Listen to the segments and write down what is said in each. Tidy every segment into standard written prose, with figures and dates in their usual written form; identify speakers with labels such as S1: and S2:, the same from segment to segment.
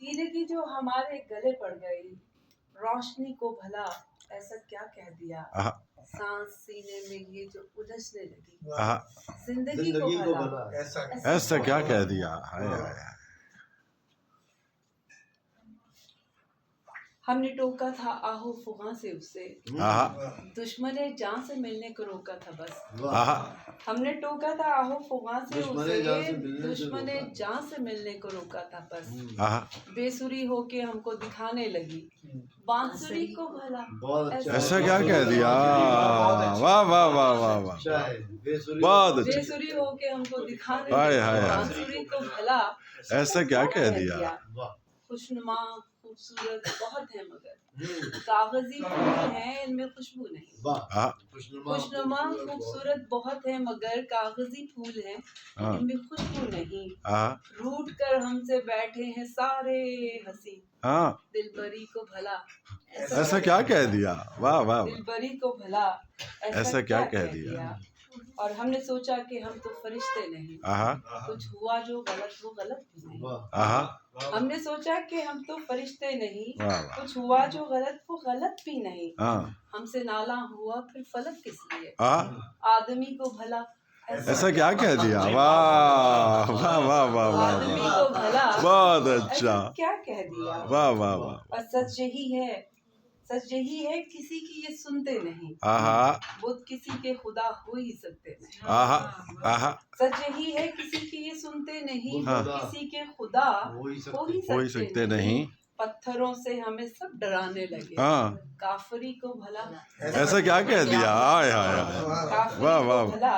S1: तीरगी जो हमारे गले पड़ गई, रोशनी को भला ऐसा क्या कह दिया, सांस सीने में ये जो उलझने लगी, जिंदगी को भला
S2: ऐसा क्या कह दिया। हाय हाय।
S1: हमने टोका था आहो फुगा से उससे, दुश्मने जान से मिलने को रोका था बस। हमने टोका था आहो फुगा से उससे, दुश्मने जान से मिलने को रोका था बस। बेसुरी होके हमको दिखाने लगी, बांसुरी को भला
S2: ऐसा क्या कह दिया। वाह वाह वाह वाह वाह, बहुत अच्छा।
S1: बेसुरी होके हमको दिखाने लगी, बांसुरी को भला
S2: ऐसा क्या कह दिया।
S1: खुशनुमा खूबसूरत बहुत है मगर कागजी फूल है इनमें खुशबू नहीं। खुशनुमा खूबसूरत बहुत है मगर कागजी फूल है इनमें खुशबू नहीं। रूठ कर हमसे बैठे हैं सारे हंसी, दिलबरी को भला
S2: ऐसा क्या कह दिया। वाह वाह,
S1: दिलबरी को भला
S2: ऐसा क्या कह दिया।
S1: और हमने सोचा कि हम तो फरिश्ते नहीं, कुछ हुआ जो गलत वो गलत भी नहीं। हमने सोचा कि हम तो फरिश्ते नहीं, कुछ हुआ जो गलत वो गलत भी नहीं। हमसे नाला हुआ फिर फलक किस लिए, आदमी को भला
S2: ऐसा क्या कह दिया। वाह वाह वाह वाह वाह,
S1: आदमी को भला
S2: बहुत अच्छा
S1: क्या कह दिया।
S2: वाह वाह वाह।
S1: और सच यही है किसी की ये सुनते नहीं, बुत किसी के खुदा हो ही सकते नहीं। सच यही है किसी की ये सुनते नहीं, किसी के खुदा हो ही सकते नहीं। पत्थरों से हमें सब डराने लगे, काफरी को भला
S2: ऐसा क्या कह दिया। हाय हाय, वाह वाह,
S1: भला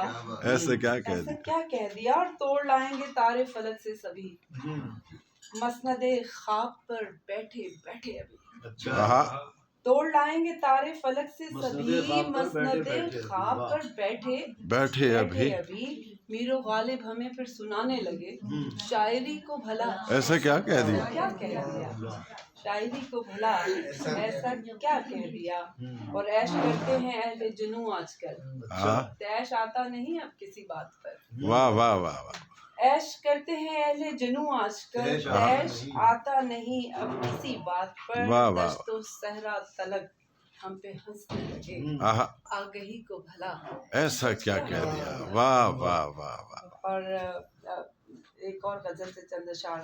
S2: ऐसा क्या
S1: कह दिया। और तोड़ लाएंगे तारे फलक से सभी, मसनदे ख्वाब पर बैठे बैठे अभी। तोड़ लाएंगे तारे फलक से सभी, मसनदे ख्वाब पर बैठे
S2: बैठे अभी।
S1: मीरो गालिब हमें फिर सुनाने लगे, शायरी को भला
S2: ऐसा क्या कह दिया।
S1: शायरी को भला ऐसा क्या कह दिया। और ऐश करते हैं अहले जुनू आजकल, ऐश आता नहीं अब किसी बात पर।
S2: वाह वाह वाह वाह,
S1: ऐश करते हैं अहले जुनू आजकल, ऐश आता नहीं अब किसी बात पर। दश्तो सहरा तलक हम पे हंसने लगे, आगही को भला
S2: ऐसा क्या कह दिया। वाह वाह वाह वाह।
S1: और एक और गजल से चंद अशार